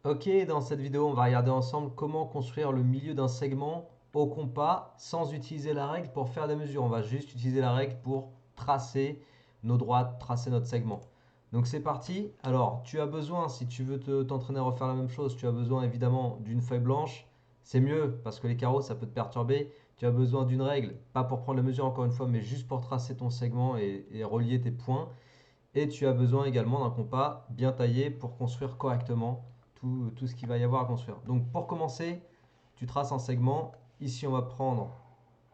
Ok, dans cette vidéo, on va regarder ensemble comment construire le milieu d'un segment au compas sans utiliser la règle pour faire des mesures. On va juste utiliser la règle pour tracer nos droites, tracer notre segment. Donc c'est parti. Alors, tu as besoin, si tu veux t'entraîner à refaire la même chose, tu as besoin évidemment d'une feuille blanche. C'est mieux parce que les carreaux, ça peut te perturber. Tu as besoin d'une règle, pas pour prendre la mesure encore une fois, mais juste pour tracer ton segment et relier tes points. Et tu as besoin également d'un compas bien taillé pour construire correctement tout ce qu'il va y avoir à construire. Donc pour commencer, tu traces un segment. Ici, on va prendre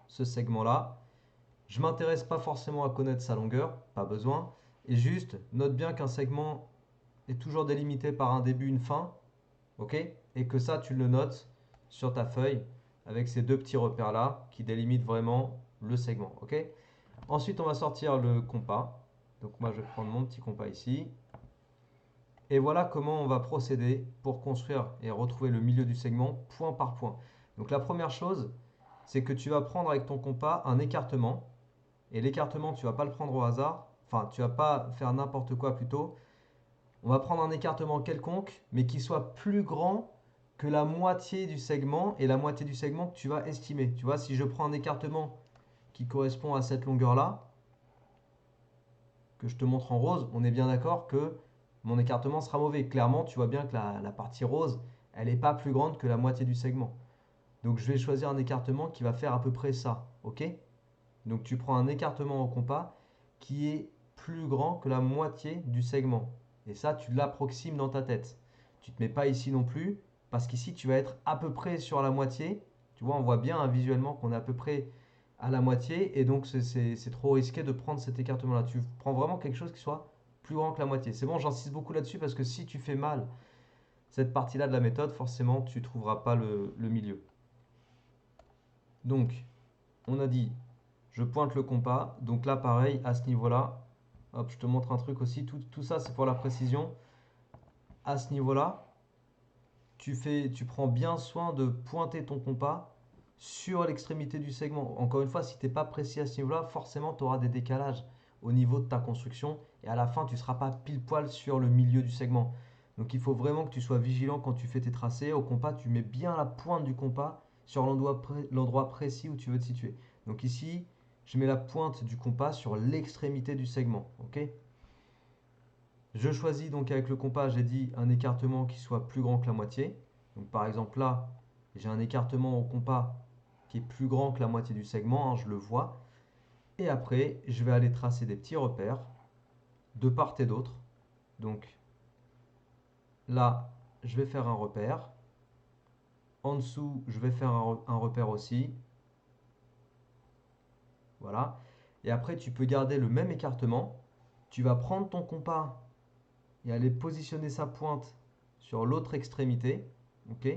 ce segment-là. Je ne m'intéresse pas forcément à connaître sa longueur, pas besoin. Et juste, note bien qu'un segment est toujours délimité par un début, une fin. Ok. Et que ça, tu le notes sur ta feuille avec ces deux petits repères-là qui délimitent vraiment le segment. Ok. Ensuite, on va sortir le compas. Donc moi, je vais prendre mon petit compas ici. Et voilà comment on va procéder pour construire et retrouver le milieu du segment point par point. Donc la première chose, c'est que tu vas prendre avec ton compas un écartement. Et l'écartement, tu ne vas pas le prendre au hasard. Enfin, tu ne vas pas faire n'importe quoi plutôt. On va prendre un écartement quelconque, mais qui soit plus grand que la moitié du segment et la moitié du segment que tu vas estimer. Tu vois, si je prends un écartement qui correspond à cette longueur-là, que je te montre en rose, on est bien d'accord que mon écartement sera mauvais. Clairement, tu vois bien que la partie rose, elle n'est pas plus grande que la moitié du segment. Donc je vais choisir un écartement qui va faire à peu près ça. Ok. Donc tu prends un écartement au compas qui est plus grand que la moitié du segment. Et ça, tu l'approximes dans ta tête. Tu ne te mets pas ici non plus, parce qu'ici, tu vas être à peu près sur la moitié. Tu vois, on voit bien hein, visuellement qu'on est à peu près à la moitié, et donc c'est trop risqué de prendre cet écartement-là. Tu prends vraiment quelque chose qui soit plus grand que la moitié. C'est bon, j'insiste beaucoup là-dessus, parce que si tu fais mal cette partie-là de la méthode, forcément, tu ne trouveras pas le milieu. Donc, on a dit je pointe le compas. Donc là, pareil, à ce niveau-là, hop, je te montre un truc aussi. Tout ça, c'est pour la précision. À ce niveau-là, tu prends bien soin de pointer ton compas sur l'extrémité du segment. Encore une fois, si tu n'es pas précis à ce niveau-là, forcément, tu auras des décalages au niveau de ta construction. Et à la fin, tu ne seras pas pile poil sur le milieu du segment. Donc il faut vraiment que tu sois vigilant quand tu fais tes tracés. Au compas, tu mets bien la pointe du compas sur l'endroit précis où tu veux te situer. Donc ici, je mets la pointe du compas sur l'extrémité du segment. Ok. Je choisis donc avec le compas, j'ai dit un écartement qui soit plus grand que la moitié. Donc par exemple là, j'ai un écartement au compas qui est plus grand que la moitié du segment, hein, je le vois. Et après, je vais aller tracer des petits repères de part et d'autre. Donc là, je vais faire un repère. En dessous, je vais faire un repère aussi. Voilà. Et après, tu peux garder le même écartement. Tu vas prendre ton compas et aller positionner sa pointe sur l'autre extrémité. Ok.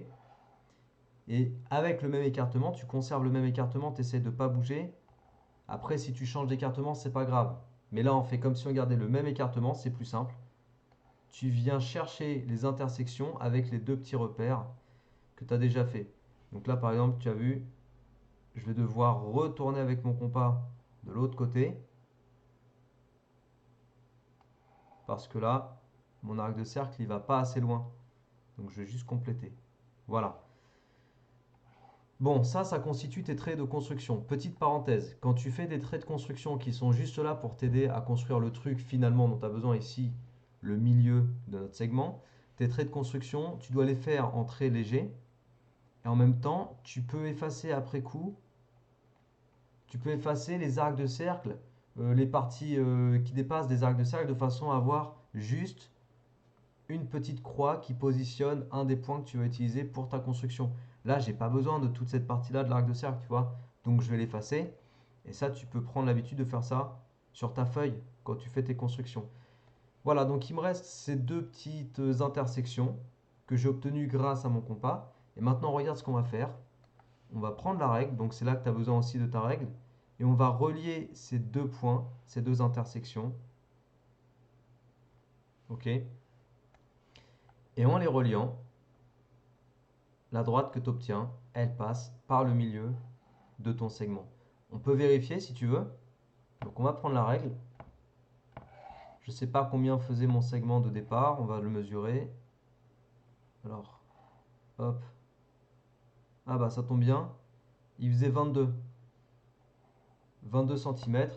Et avec le même écartement, tu conserves le même écartement, tu essaies de ne pas bouger. Après, si tu changes d'écartement, c'est pas grave. Mais là, on fait comme si on gardait le même écartement, c'est plus simple. Tu viens chercher les intersections avec les deux petits repères que tu as déjà fait. Donc là, par exemple, tu as vu, je vais devoir retourner avec mon compas de l'autre côté. Parce que là, mon arc de cercle, il va pas assez loin. Donc je vais juste compléter. Voilà. Bon, ça constitue tes traits de construction. Petite parenthèse, quand tu fais des traits de construction qui sont juste là pour t'aider à construire le truc finalement dont tu as besoin ici, le milieu de notre segment, tes traits de construction, tu dois les faire en traits légers. Et en même temps, tu peux effacer après coup, tu peux effacer les arcs de cercle, les parties qui dépassent des arcs de cercle de façon à avoir juste une petite croix qui positionne un des points que tu vas utiliser pour ta construction. Là, j'ai pas besoin de toute cette partie-là de l'arc de cercle, tu vois. Donc je vais l'effacer. Et ça, tu peux prendre l'habitude de faire ça sur ta feuille quand tu fais tes constructions. Voilà, donc il me reste ces deux petites intersections que j'ai obtenues grâce à mon compas. Et maintenant, regarde ce qu'on va faire. On va prendre la règle, donc c'est là que tu as besoin aussi de ta règle. Et on va relier ces deux points, ces deux intersections. Ok. Et en les reliant, la droite que tu obtiens, elle passe par le milieu de ton segment. On peut vérifier si tu veux. Donc on va prendre la règle. Je ne sais pas combien faisait mon segment de départ, on va le mesurer. Alors, hop. Ah bah ça tombe bien. Il faisait 22 cm.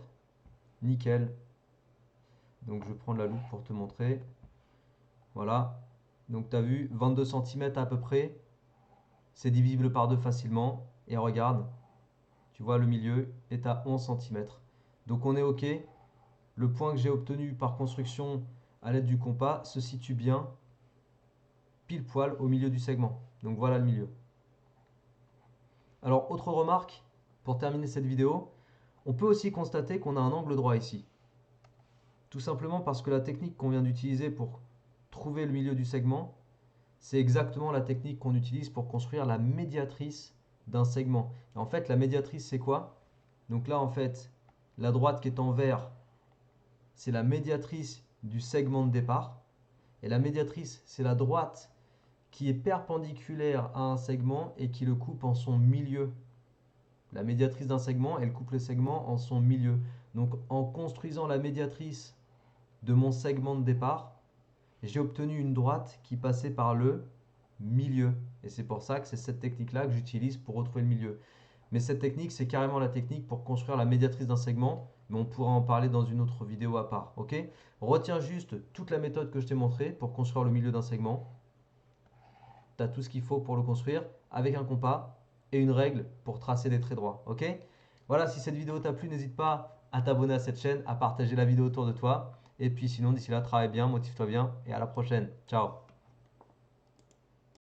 Nickel. Donc je vais prendre la loupe pour te montrer. Voilà. Donc tu as vu, 22 cm à peu près. C'est divisible par 2 facilement. Et regarde, tu vois le milieu est à 11 cm. Donc on est OK. Le point que j'ai obtenu par construction à l'aide du compas se situe bien pile poil au milieu du segment. Donc voilà le milieu. Alors autre remarque, pour terminer cette vidéo, on peut aussi constater qu'on a un angle droit ici. Tout simplement parce que la technique qu'on vient d'utiliser pour trouver le milieu du segment, c'est exactement la technique qu'on utilise pour construire la médiatrice d'un segment. Et en fait, la médiatrice, c'est quoi? Donc là, en fait, la droite qui est en vert, c'est la médiatrice du segment de départ. Et la médiatrice, c'est la droite qui est perpendiculaire à un segment et qui le coupe en son milieu. La médiatrice d'un segment, elle coupe le segment en son milieu. Donc en construisant la médiatrice de mon segment de départ, j'ai obtenu une droite qui passait par le milieu. Et c'est pour ça que c'est cette technique-là que j'utilise pour retrouver le milieu. Mais cette technique, c'est carrément la technique pour construire la médiatrice d'un segment, mais on pourra en parler dans une autre vidéo à part. Ok? Retiens juste toute la méthode que je t'ai montrée pour construire le milieu d'un segment. Tu as tout ce qu'il faut pour le construire avec un compas et une règle pour tracer des traits droits. Ok? Voilà, si cette vidéo t'a plu, n'hésite pas à t'abonner à cette chaîne, à partager la vidéo autour de toi. Et puis sinon, d'ici là, travaille bien, motive-toi bien et à la prochaine. Ciao!